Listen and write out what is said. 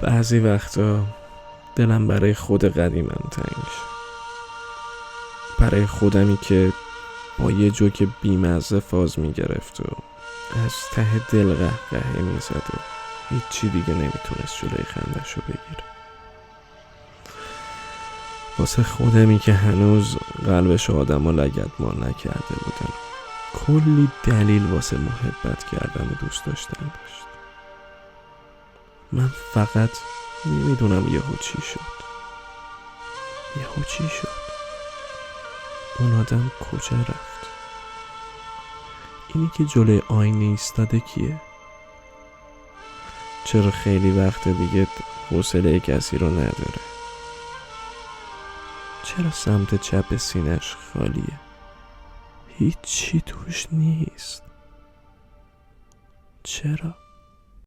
بعضی وقتا دلم برای خود قدیمم تنگ میشه، برای خودمی که با یه جوک بیمزه فاز میگرفت و از ته دل قهقهه میزد و هیچی دیگه نمیتونست جلوی خندشو بگیره. واسه خودمی که هنوز قلبش آدمو لگدمال نکرده بودن، کلی دلیل واسه محبت کردن و دوست داشتن داشت. من فقط نمیدونم یهو چی شد. اون آدم کجا رفت؟ اینی که جلوی آینه ایستاده کیه؟ چرا خیلی وقت دیگه حوصله کسی رو نداره؟ چرا سمت چپ سینش خالیه؟ هیچی توش نیست. چرا؟